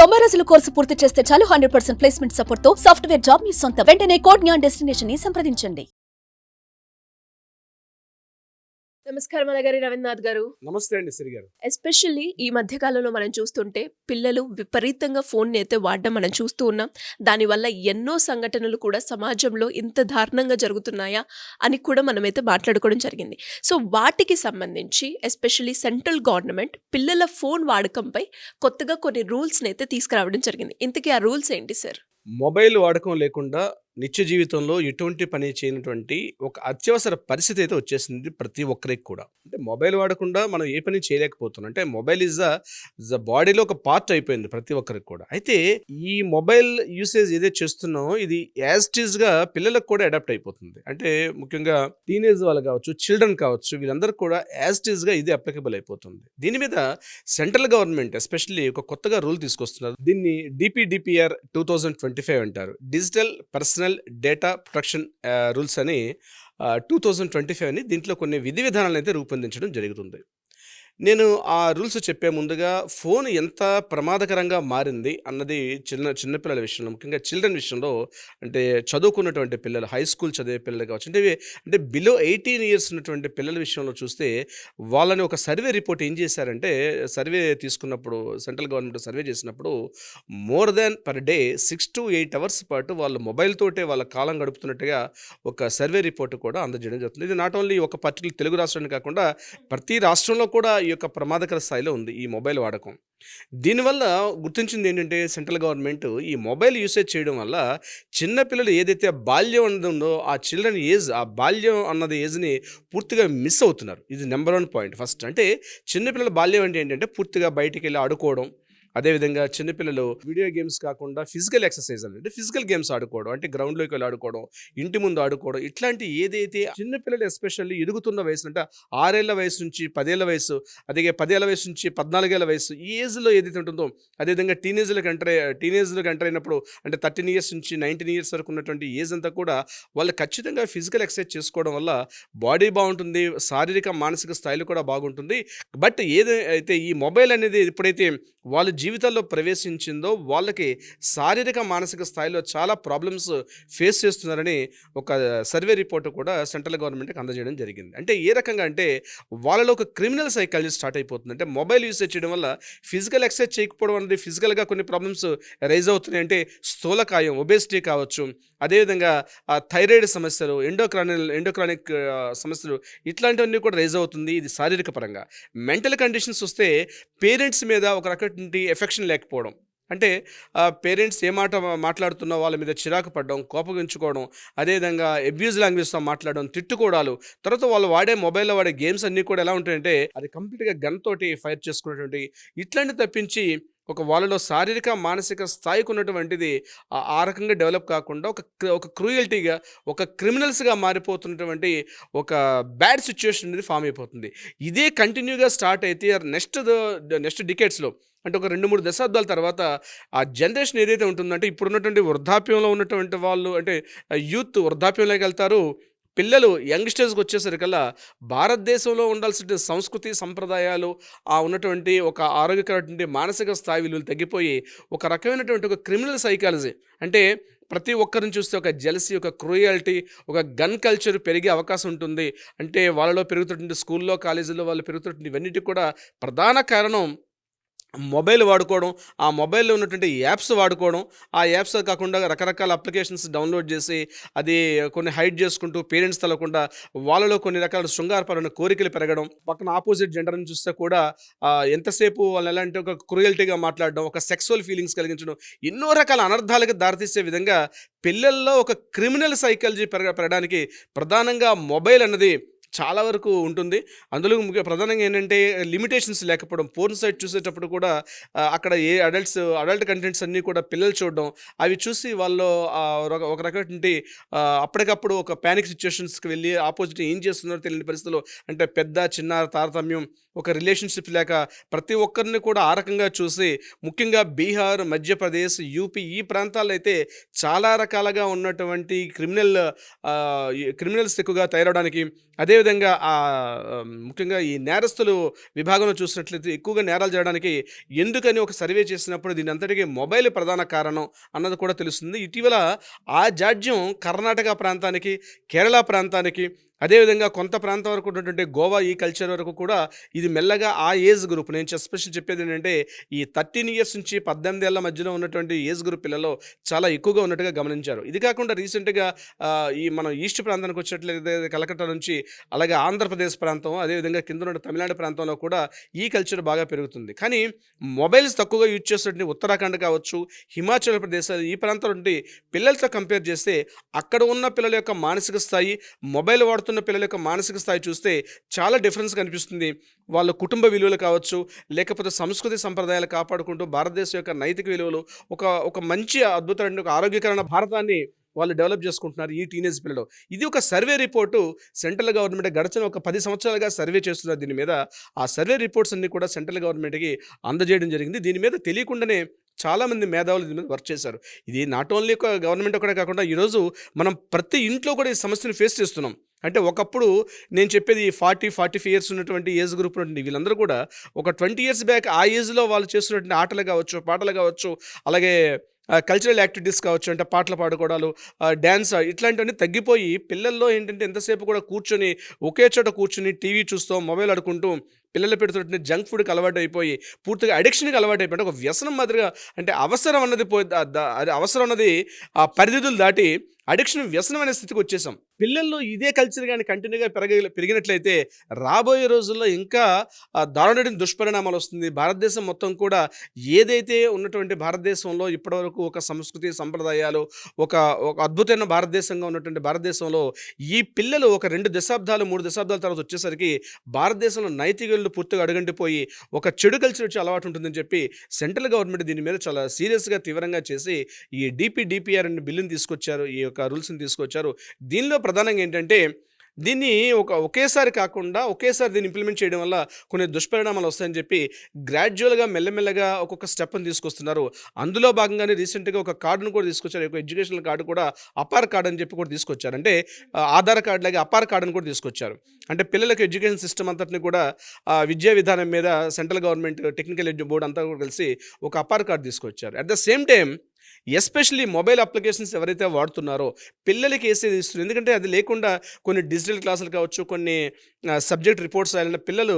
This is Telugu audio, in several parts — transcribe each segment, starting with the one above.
90 రోజుల కోర్సు పూర్తి చేస్తే చాలు 100% ప్లేస్మెంట్ సపోర్ట్ తో సాఫ్ట్వేర్ జాబ్ మీ సొంతం. వెంటనే కోడ్ జ్ఞాన్ డెస్టినేషన్ ని సంప్రదించండి. నమస్కారం అలగారి రవీంద్రనాథ్ గారు. నమస్తే అండి సిరి గారు. ఎస్పెషల్లీ ఈ మధ్య కాలంలో మనం చూస్తుంటే పిల్లలు విపరీతంగా ఫోన్ అయితే వాడడం మనం చూస్తూ ఉన్నాం. దానివల్ల ఎన్నో సంఘటనలు కూడా సమాజంలో ఇంత దారుణంగా జరుగుతున్నాయా అని కూడా మనమైతే మాట్లాడుకోవడం జరిగింది. సో వాటికి సంబంధించి ఎస్పెషల్లీ సెంట్రల్ గవర్నమెంట్ పిల్లల ఫోన్ వాడకంపై కొత్తగా కొన్ని రూల్స్ని అయితే తీసుకురావడం జరిగింది. ఇంతకీ ఆ రూల్స్ ఏంటి సార్? మొబైల్ వాడకం లేకుండా నిత్య జీవితంలో ఎటువంటి పని చేయనటువంటి ఒక అత్యవసర పరిస్థితి అయితే వచ్చేసింది ప్రతి ఒక్కరికి కూడా. అంటే మొబైల్ వాడకుండా మనం ఏ పని చేయలేకపోతున్నాం. అంటే మొబైల్ ఇస్ ద బాడీలో ఒక పార్ట్ అయిపోయింది ప్రతి ఒక్కరికి కూడా. అయితే ఈ మొబైల్ యూసేజ్ ఏదైతే చేస్తున్నామో ఇది యాజ్ ఇట్ ఈజ్ గా పిల్లలకు కూడా అడాప్ట్ అయిపోతుంది. అంటే ముఖ్యంగా టీనేజ్ వాళ్ళు కావచ్చు, చిల్డ్రన్ కావచ్చు, వీళ్ళందరికీ కూడా యాజ్ ఇట్ ఈజ్ గా ఇది అప్లికబుల్ అయిపోతుంది. దీని మీద సెంట్రల్ గవర్నమెంట్ ఎస్పెషల్లీ ఒక కొత్తగా రూల్ తీసుకొస్తున్నారు. దీన్ని DPDPR 2025 అంటారు. Digital personal data protection rules అని 2025 అని దీంట్లో కొన్ని విధి విధానాలను అయితే రూపొందించడం జరుగుతుంది. నేను ఆ రూల్స్ చెప్పే ముందుగా ఫోన్ ఎంత ప్రమాదకరంగా మారింది అన్నది చిన్నపిల్లల విషయంలో, ముఖ్యంగా చిల్డ్రన్ విషయంలో, అంటే చదువుకున్నటువంటి పిల్లలు, హై స్కూల్ చదివే పిల్లలు కావచ్చు, అంటే బిలో 18 ఇయర్స్ ఉన్నటువంటి పిల్లల విషయంలో చూస్తే వాళ్ళని ఒక సర్వే రిపోర్ట్ ఏం చేశారంటే, సర్వే తీసుకున్నప్పుడు సెంట్రల్ గవర్నమెంట్ సర్వే చేసినప్పుడు more than per day 6 to 8 hours పాటు వాళ్ళు మొబైల్ తోటే వాళ్ళ కాలం గడుపుతున్నట్టుగా ఒక సర్వే రిపోర్ట్ కూడా అందజేయడం జరుగుతుంది. ఇది నాట్ ఓన్లీ ఒక పర్టికులర్ తెలుగు రాష్ట్రాన్ని కాకుండా ప్రతి రాష్ట్రంలో కూడా ఈ యొక్క ప్రమాదకర స్థాయిలో ఉంది ఈ మొబైల్ వాడకం. దీనివల్ల గుర్తించింది ఏంటంటే సెంట్రల్ గవర్నమెంట్ ఈ మొబైల్ యూసేజ్ చేయడం వల్ల చిన్నపిల్లలు ఏదైతే బాల్యం ఉందో ఆ చిల్డ్రన్ ఏజ్, ఆ బాల్యం అన్నది ఏజ్ని పూర్తిగా మిస్ అవుతున్నారు. ఇది నెంబర్ 1 పాయింట్. ఫస్ట్ అంటే చిన్నపిల్లల బాల్యం అంటే ఏంటంటే పూర్తిగా బయటికి వెళ్ళి ఆడుకోవడం, అదేవిధంగా చిన్నపిల్లలు వీడియో గేమ్స్ కాకుండా ఫిజికల్ ఎక్సర్సైజ్ అంటే ఫిజికల్ గేమ్స్ ఆడుకోవడం, అంటే గ్రౌండ్లోకి వెళ్ళి ఆడుకోవడం, ఇంటి ముందు ఆడుకోవడం, ఇట్లాంటి ఏదైతే చిన్నపిల్లలు ఎస్పెషల్లీ ఎదుగుతున్న వయసు, అంటే 6 ఏళ్ల వయసు నుంచి 10 ఏళ్ల వయసు, అదే 10 ఏళ్ల వయసు నుంచి 14 ఏళ్ల వయసు, ఈ ఏజ్లో ఏదైతే ఉంటుందో, అదేవిధంగా టీనేజ్లోకి ఎంటర్ అయినప్పుడు అంటే 13 ఇయర్స్ నుంచి 19 ఇయర్స్ వరకు ఉన్నటువంటి ఏజ్ అంతా కూడా వాళ్ళు ఖచ్చితంగా ఫిజికల్ ఎక్సర్సైజ్ చేసుకోవడం వల్ల బాడీ బాగుంటుంది, శారీరక మానసిక స్థాయిలో కూడా బాగుంటుంది. బట్ ఏదైతే ఈ మొబైల్ అనేది ఎప్పుడైతే వాళ్ళ జీవితాల్లో ప్రవేశించిందో వాళ్ళకి శారీరక మానసిక స్థాయిలో చాలా ప్రాబ్లమ్స్ ఫేస్ చేస్తున్నారని ఒక సర్వే రిపోర్ట్ కూడా సెంట్రల్ గవర్నమెంట్కి అందజేయడం జరిగింది. అంటే ఏ రకంగా అంటే వాళ్ళలో ఒక క్రిమినల్ సైకాలజీ స్టార్ట్ అయిపోతుంది. అంటే మొబైల్ యూసేజ్ చేయడం వల్ల ఫిజికల్ ఎక్సర్సైజ్ చేయకపోవడం అనేది ఫిజికల్గా కొన్ని ప్రాబ్లమ్స్ రైజ్ అవుతున్నాయి. అంటే స్థూలకాయం, ఒబేసిటీ కావచ్చు, అదేవిధంగా థైరాయిడ్ సమస్యలు, ఎండోక్రానిక్ సమస్యలు, ఇట్లాంటివన్నీ కూడా రైజ్ అవుతుంది. ఇది శారీరక పరంగా. మెంటల్ కండిషన్స్ వస్తే పేరెంట్స్ మీద ఒక రకమైన ఎఫెక్షన్ లేకపోవడం, అంటే పేరెంట్స్ ఏ మాట మాట్లాడుతున్నా వాళ్ళ మీద చిరాకు పడడం, కోపగించుకోవడం, అదేవిధంగా అబ్యూజ్ లాంగ్వేజ్తో మాట్లాడడం, తిట్టుకోవడాలు, తర్వాత వాళ్ళు వాడే మొబైల్లో వాడే గేమ్స్ అన్నీ కూడా ఎలా ఉంటాయంటే అది కంప్లీట్గా గన్ తోటి ఫైర్ చేసుకునేటువంటి ఇట్లాంటి తప్పించి ఒక వాళ్ళలో శారీరక మానసిక స్థాయికి ఉన్నటువంటిది ఆ రకంగా డెవలప్ కాకుండా ఒక క్రూయల్టీగా, ఒక క్రిమినల్స్గా మారిపోతున్నటువంటి ఒక బ్యాడ్ సిచ్యువేషన్ అనేది ఫామ్ అయిపోతుంది. ఇదే కంటిన్యూగా స్టార్ట్ అయితే నెక్స్ట్ డికేట్స్లో, అంటే ఒక 2-3 దశాబ్దాల తర్వాత ఆ జనరేషన్ ఏదైతే ఉంటుందంటే ఇప్పుడున్నటువంటి వృద్ధాప్యంలో ఉన్నటువంటి వాళ్ళు, అంటే యూత్ వృద్ధాప్యంలోకి వెళ్తారు. పిల్లలు యంగ్స్టర్స్కి వచ్చేసరికల్లా భారతదేశంలో ఉండాల్సిన సంస్కృతి సంప్రదాయాలు, ఆ ఉన్నటువంటి ఒక ఆరోగ్యకరమైనటువంటి మానసిక స్థాయి విలువలు తగ్గిపోయి ఒక రకమైనటువంటి ఒక క్రిమినల్ సైకాలజీ, అంటే ప్రతి ఒక్కరిని చూస్తే ఒక జెలసీ, ఒక క్రూయాలిటీ, ఒక గన్ కల్చర్ పెరిగే అవకాశం ఉంటుంది. అంటే వాళ్ళలో పెరుగుతున్నటువంటి స్కూల్లో, కాలేజీల్లో వాళ్ళు పెరుగుతున్నటువంటి ఇవన్నిటికి కూడా ప్రధాన కారణం మొబైల్ వాడుకోవడం, ఆ మొబైల్లో ఉన్నటువంటి యాప్స్ వాడుకోవడం, ఆ యాప్స్ కాకుండా రకరకాల అప్లికేషన్స్ డౌన్లోడ్ చేసి అది కొన్ని హైడ్ చేసుకుంటూ పేరెంట్స్ తెలకుండా వాళ్ళలో కొన్ని రకాల శృంగారపరమైన కోరికలు పెరగడం, పక్కన ఆపోజిట్ జెండర్ని చూస్తే కూడా ఎంతసేపు వాళ్ళు ఎలా అంటే ఒక క్రూయల్టీగా మాట్లాడడం, ఒక సెక్సువల్ ఫీలింగ్స్ కలిగించడం, ఎన్నో రకాల అనర్థాలకు దారితీసే విధంగా పిల్లల్లో ఒక క్రిమినల్ సైకాలజీ పెరగడానికి ప్రధానంగా మొబైల్ అన్నది చాలా వరకు ఉంటుంది. అందులో ప్రధానంగా ఏంటంటే లిమిటేషన్స్ లేకపోవడం, పోర్న్ సైట్ చూసేటప్పుడు కూడా అక్కడ ఏ అడల్ట్ కంటెంట్స్ అన్నీ కూడా పిల్లలు చూడడం, అవి చూసి వాళ్ళు ఒక రకమైనటువంటి అప్పటికప్పుడు ఒక ప్యానిక్ సిచ్యువేషన్స్కి వెళ్ళి ఆపోజిట్ ఏం చేస్తున్నారో తెలియని పరిస్థితుల్లో, అంటే పెద్ద చిన్న తారతమ్యం, ఒక రిలేషన్షిప్ లేక ప్రతి ఒక్కరిని కూడా ఆ రకంగా చూసి ముఖ్యంగా బీహార్, మధ్యప్రదేశ్, యూపీ ఈ ప్రాంతాల్లో అయితే చాలా రకాలుగా ఉన్నటువంటి క్రిమినల్స్ ఎక్కువగా తయారవడానికి, అదేవిధంగా ముఖ్యంగా ఈ నేరస్తులు విభాగంలో చూసినట్లయితే ఎక్కువగా నేరాలు చేయడానికి ఎందుకని ఒక సర్వే చేసినప్పుడు దీని అంతటికీ మొబైల్ ప్రధాన కారణం అన్నది కూడా తెలుస్తుంది. ఇటీవల ఆ జాడ్యం కర్ణాటక ప్రాంతానికి, కేరళ ప్రాంతానికి, అదేవిధంగా కొంత ప్రాంతం వరకు ఉన్నటువంటి గోవా ఈ కల్చర్ వరకు కూడా ఇది మెల్లగా ఆ ఏజ్ గ్రూప్, నేను ఎస్పెషల్ చెప్పేది ఏంటంటే ఈ 13 ఇయర్స్ నుంచి 18 ఏళ్ల మధ్యలో ఉన్నటువంటి ఏజ్ గ్రూప్ పిల్లలు చాలా ఎక్కువగా ఉన్నట్టుగా గమనించారు. ఇది కాకుండా రీసెంట్గా ఈ మనం ఈస్ట్ ప్రాంతానికి వచ్చినట్లయితే కలకత్తా నుంచి, అలాగే ఆంధ్రప్రదేశ్ ప్రాంతం, అదేవిధంగా కింద ఉన్న తమిళనాడు ప్రాంతంలో కూడా ఈ కల్చర్ బాగా పెరుగుతుంది. కానీ మొబైల్స్ తక్కువగా యూజ్ చేసేటువంటి ఉత్తరాఖండ్ కావచ్చు, హిమాచల్ ప్రదేశ్ ఈ ప్రాంతం నుండి పిల్లలతో కంపేర్ చేస్తే అక్కడ ఉన్న పిల్లల యొక్క మానసిక స్థాయి, మొబైల్ వాడుతున్న పిల్లల యొక్క మానసిక స్థాయి చూస్తే చాలా డిఫరెన్స్ కనిపిస్తుంది. వాళ్ళ కుటుంబ విలువలు కావచ్చు, లేకపోతే సంస్కృతి సంప్రదాయాలు కాపాడుకుంటూ భారతదేశం యొక్క నైతిక విలువలు, ఒక మంచి అద్భుతమైన ఒక ఆరోగ్యకరమైన భారతాన్ని వాళ్ళు డెవలప్ చేసుకుంటున్నారు ఈ టీనేజ్ పిల్లలు. ఇది ఒక సర్వే రిపోర్టు సెంట్రల్ గవర్నమెంట్ గడిచిన ఒక 10 సంవత్సరాలుగా సర్వే చేస్తున్నారు దీని మీద. ఆ సర్వే రిపోర్ట్స్ అన్ని కూడా సెంట్రల్ గవర్నమెంట్కి అందజేయడం జరిగింది. దీని మీద తెలియకుండానే చాలామంది మేధావులు దీని మీద వర్క్ చేశారు. ఇది నాట్ ఓన్లీ ఒక గవర్నమెంట్ ఒకటే కాకుండా ఈరోజు మనం ప్రతి ఇంట్లో కూడా ఈ సమస్యను ఫేస్ చేస్తున్నాం. అంటే ఒకప్పుడు నేను చెప్పేది 40-45 ఇయర్స్ ఉన్నటువంటి ఏజ్ గ్రూప్ నుండి వీళ్ళందరూ కూడా ఒక 20 ఇయర్స్ బ్యాక్ ఆ ఏజ్లో వాళ్ళు చేస్తున్నటువంటి ఆటలు కావచ్చు, పాటలు కావచ్చు, అలాగే కల్చరల్ యాక్టివిటీస్ కావచ్చు, అంటే పాటలు పాడుకోవడాలు, డ్యాన్స్ ఇట్లాంటివన్నీ తగ్గిపోయి పిల్లల్లో ఏంటంటే ఎంతసేపు కూడా కూర్చొని ఒకే చోట కూర్చొని టీవీ చూస్తూ, మొబైల్ ఆడుకుంటూ పిల్లలు పెడుతున్న జంక్ ఫుడ్కి అలవాటు అయిపోయి పూర్తిగా అడిక్షన్కి అలవాటు అయిపోయి ఒక వ్యసనం మాదిరిగా, అంటే అవసరం అన్నది అది అవసరం అన్నది ఆ పరిధితులు దాటి అడిక్షన్ వ్యసనం అనే స్థితికి వచ్చేసాం. పిల్లల్లో ఇదే కల్చర్ కానీ కంటిన్యూగా పెరిగినట్లయితే రాబోయే రోజుల్లో ఇంకా దారుణమైన దుష్పరిణామాలు వస్తుంది. భారతదేశం మొత్తం కూడా ఏదైతే ఉన్నటువంటి భారతదేశంలో ఇప్పటివరకు ఒక సంస్కృతి సంప్రదాయాలు, ఒక అద్భుతమైన భారతదేశంగా ఉన్నటువంటి భారతదేశంలో ఈ పిల్లలు ఒక 2 దశాబ్దాలు 3 దశాబ్దాల తర్వాత వచ్చేసరికి భారతదేశంలో నైతిక విలువలు పూర్తిగా అడుగంటిపోయి ఒక చెడు కల్చర్ వచ్చే అలవాటు ఉంటుందని చెప్పి సెంట్రల్ గవర్నమెంట్ దీని మీద చాలా సీరియస్గా తీవ్రంగా చేసి ఈ డిపిఆర్ అనే బిల్లుని తీసుకొచ్చారు, ఈ యొక్క రూల్స్ని తీసుకొచ్చారు. దీనిలో ప్రధానంగా ఏంటంటే దీన్ని ఒకేసారి కాకుండా ఒకేసారి దీన్ని ఇంప్లిమెంట్ చేయడం వల్ల కొన్ని దుష్పరిణామాలు వస్తాయని చెప్పి గ్రాడ్యువల్గా మెల్లమెల్లగా ఒక్కొక్క స్టెప్ని తీసుకొస్తున్నారు. అందులో భాగంగానే రీసెంట్గా ఒక కార్డును కూడా తీసుకొచ్చారు. ఒక ఎడ్యుకేషనల్ కార్డు కూడా అపార్ కార్డ్ అని చెప్పి కూడా తీసుకొచ్చారు. అంటే ఆధార్ కార్డు లాగా అపార్ కార్డును కూడా తీసుకొచ్చారు. అంటే పిల్లలకు ఎడ్యుకేషన్ సిస్టమ్ అంతటిని కూడా విద్యా విధానం మీద సెంట్రల్ గవర్నమెంట్ టెక్నికల్ బోర్డు అంతా కూడా కలిసి ఒక అపార్ కార్డు తీసుకొచ్చారు. At the same time especially mobile applications ఎవరైతే వాడుతున్నారో పిల్లలకి వేసేది ఇస్తుంది. ఎందుకంటే అది లేకుండా కొన్ని డిజిటల్ క్లాసులు కావచ్చు, కొన్ని సబ్జెక్ట్ రిపోర్ట్స్ అయిన పిల్లలు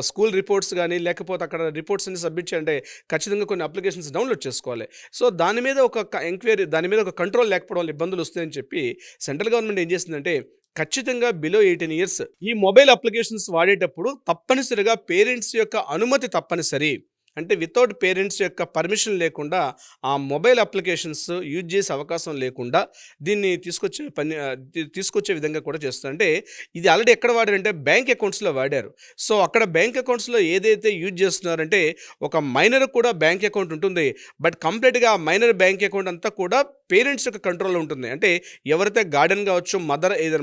స్కూల్ రిపోర్ట్స్ కానీ లేకపోతే అక్కడ రిపోర్ట్స్ అన్ని సబ్మిట్ చేయాలంటే ఖచ్చితంగా కొన్ని అప్లికేషన్స్ డౌన్లోడ్ చేసుకోవాలి. సో దాని మీద ఒక ఎంక్వైరీ, దాని మీద ఒక కంట్రోల్ లేకపోవడం వల్ల ఇబ్బందులు వస్తాయని చెప్పి సెంట్రల్ గవర్నమెంట్ ఏం చేసిందంటే ఖచ్చితంగా బిలో 18 ఇయర్స్ ఈ మొబైల్ అప్లికేషన్స్ వాడేటప్పుడు తప్పనిసరిగా పేరెంట్స్ యొక్క అనుమతి తప్పనిసరి. అంటే వితౌట్ పేరెంట్స్ యొక్క పర్మిషన్ లేకుండా ఆ మొబైల్ అప్లికేషన్స్ యూజ్ చేసే అవకాశం లేకుండా దీన్ని తీసుకొచ్చే విధంగా కూడా చేస్తారు. అంటే ఇది ఆల్రెడీ ఎక్కడ వాడారంటే బ్యాంక్ అకౌంట్స్లో వాడారు. సో అక్కడ బ్యాంక్ అకౌంట్స్లో ఏదైతే యూజ్ చేస్తున్నారంటే ఒక మైనర్ కూడా బ్యాంక్ అకౌంట్ ఉంటుంది. బట్ కంప్లీట్గా ఆ మైనర్ బ్యాంక్ అకౌంట్ అంతా కూడా పేరెంట్స్ యొక్క కంట్రోల్లో ఉంటుంది. అంటే ఎవరైతే గార్డెన్ కావచ్చు,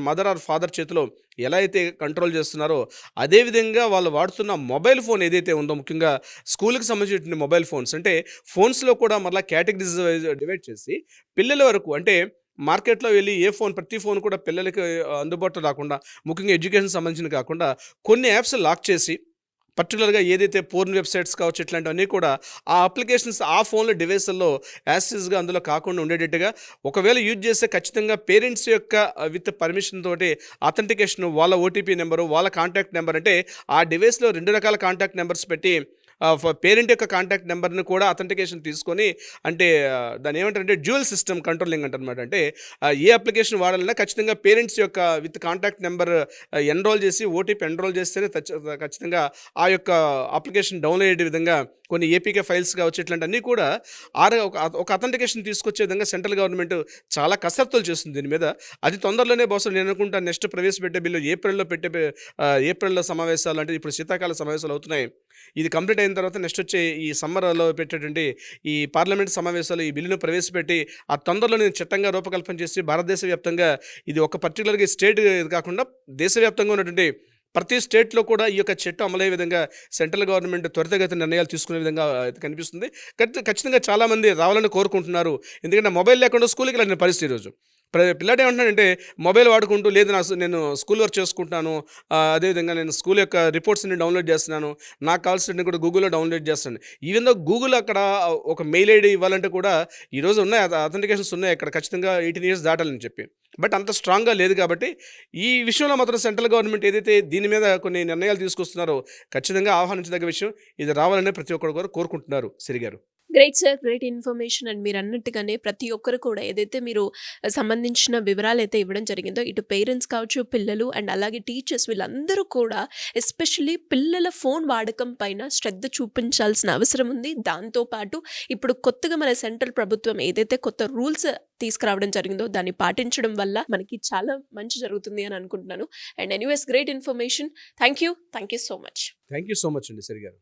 మదర్ ఆర్ ఫాదర్ చేతిలో ఎలా అయితే కంట్రోల్ చేస్తున్నారో అదేవిధంగా వాళ్ళు వాడుతున్న మొబైల్ ఫోన్ ఏదైతే ఉందో, ముఖ్యంగా స్కూల్కి సంబంధించిన మొబైల్ ఫోన్స్, అంటే ఫోన్స్లో కూడా మళ్ళీ కేటగిరీస్ డివైడ్ చేసి పిల్లల వరకు, అంటే మార్కెట్లో వెళ్ళి ప్రతి ఫోన్ కూడా పిల్లలకి అందుబాటులో రాకుండా, ముఖ్యంగా ఎడ్యుకేషన్ సంబంధించిన కాకుండా కొన్ని యాప్స్ లాక్ చేసి పర్టికులర్గా ఏదైతే పోర్న్ వెబ్సైట్స్ కావచ్చు ఇట్లాంటివన్నీ కూడా ఆ అప్లికేషన్స్ ఆ ఫోన్లో డివైస్ల్లో యాక్సెస్గా అందులో కాకుండా ఉండేటట్టుగా ఒకవేళ యూజ్ చేస్తే ఖచ్చితంగా పేరెంట్స్ యొక్క విత్ పర్మిషన్ తోటి అథెంటికేషన్, వాళ్ళ ఓటీపీ నెంబరు, వాళ్ళ కాంటాక్ట్ నెంబర్, అంటే ఆ డివైస్లో 2 రకాల కాంటాక్ట్ నెంబర్స్ పెట్టి పేరెంట్ యొక్క కాంటాక్ట్ నెంబర్ని కూడా అథెంటికేషన్ తీసుకొని, అంటే దాన్ని ఏమంటారంటే డ్యూయల్ సిస్టమ్ కంట్రోలింగ్ అంటారనమాట. అంటే ఏ అప్లికేషన్ వాడాలన్నా ఖచ్చితంగా పేరెంట్స్ యొక్క విత్ కాంటాక్ట్ నెంబర్ ఎన్రోల్ చేసి ఓటీపీ ఎన్రోల్ చేస్తేనే ఖచ్చితంగా ఆ యొక్క అప్లికేషన్ డౌన్లోడ్ అయ్యే విధంగా కొన్ని ఏపీకే ఫైల్స్ కావచ్చు, ఇట్లాంటివన్నీ కూడా ఒక అథెంటికేషన్ తీసుకొచ్చే విధంగా సెంట్రల్ గవర్నమెంట్ చాలా కసరత్తులు చేస్తుంది దీని మీద. అది తొందరలోనే బహుశా నేను అనుకుంటాను నెక్స్ట్ ప్రవేశపెట్టే బిల్లు ఏప్రిల్లో సమావేశాలు, అంటే ఇప్పుడు శీతాకాల సమావేశాలు అవుతున్నాయి. ఇది కంప్లీట్ అయిన తర్వాత నెక్స్ట్ వచ్చే ఈ సమ్మర్లో పెట్టేటువంటి ఈ పార్లమెంట్ సమావేశాలు ఈ బిల్లును ప్రవేశపెట్టి ఆ తొందరలోనే చట్టంగా రూపకల్పన చేసి భారతదేశ వ్యాప్తంగా ఇది ఒక పర్టికులర్గా స్టేట్ కాకుండా దేశవ్యాప్తంగా ఉన్నటువంటి ప్రతి స్టేట్‌లో కూడా ఈ యొక్క చట్టం అమలయ్యే విధంగా సెంట్రల్ గవర్నమెంట్ త్వరితగతిన నిర్ణయాలు తీసుకునే విధంగా అయితే కనిపిస్తుంది. ఖచ్చితంగా చాలామంది రావాలని కోరుకుంటున్నారు. ఎందుకంటే మొబైల్ లేకుండా స్కూల్‌కి వెళ్ళని పరిస్థితి ఈరోజు. పిల్లాడు ఏమంటున్నాడంటే మొబైల్ వాడుకుంటూ లేదు నేను స్కూల్ వర్క్ చేసుకుంటున్నాను. అదేవిధంగా నేను స్కూల్ యొక్క రిపోర్ట్స్‌ని డౌన్‌లోడ్ చేస్తున్నాను. నాకు కావాల్సినవి కూడా గూగుల్‌లో డౌన్‌లోడ్ చేస్తాను. ఈవెన్ దో గూగుల్ అక్కడ ఒక మెయిల్ ఐడీ ఇవ్వాలంటే కూడా ఈరోజు ఉన్నాయి, అథెంటికేషన్స్ ఉన్నాయి అక్కడ ఖచ్చితంగా 18 ఇయర్స్ దాటాలని చెప్పి. బట్ అంత స్ట్రాంగ్‌గా లేదు కాబట్టి ఈ విషయంలో మాత్రం సెంట్రల్ గవర్నమెంట్ ఏదైతే దీని మీద కొన్ని నిర్ణయాలు తీసుకొస్తున్నారో ఖచ్చితంగా ఆహ్వానించదగ్గ విషయం. ఇది రావాలని ప్రతి ఒక్కరు కూడా కోరుకుంటున్నారు సిరి గారు. Great sir. Great information. And మీరు అన్నట్టుగానే ప్రతి ఒక్కరు కూడా ఏదైతే మీరు సంబంధించిన వివరాలైతే ఇవ్వడం జరిగిందో, ఇటు పేరెంట్స్ కావచ్చు, పిల్లలు అండ్ అలాగే టీచర్స్ వీళ్ళందరూ కూడా ఎస్పెషల్లీ పిల్లల ఫోన్ వాడకం పైన శ్రద్ధ చూపించాల్సిన అవసరం ఉంది. దాంతో పాటు ఇప్పుడు కొత్తగా మన సెంట్రల్ ప్రభుత్వం ఏదైతే కొత్త రూల్స్ తీసుకురావడం జరిగిందో దాన్ని పాటించడం వల్ల మనకి చాలా మంచి జరుగుతుంది అని అనుకుంటున్నాను. And anyways great information. Thank you so much. Thank you so much అండి సిరి గారు.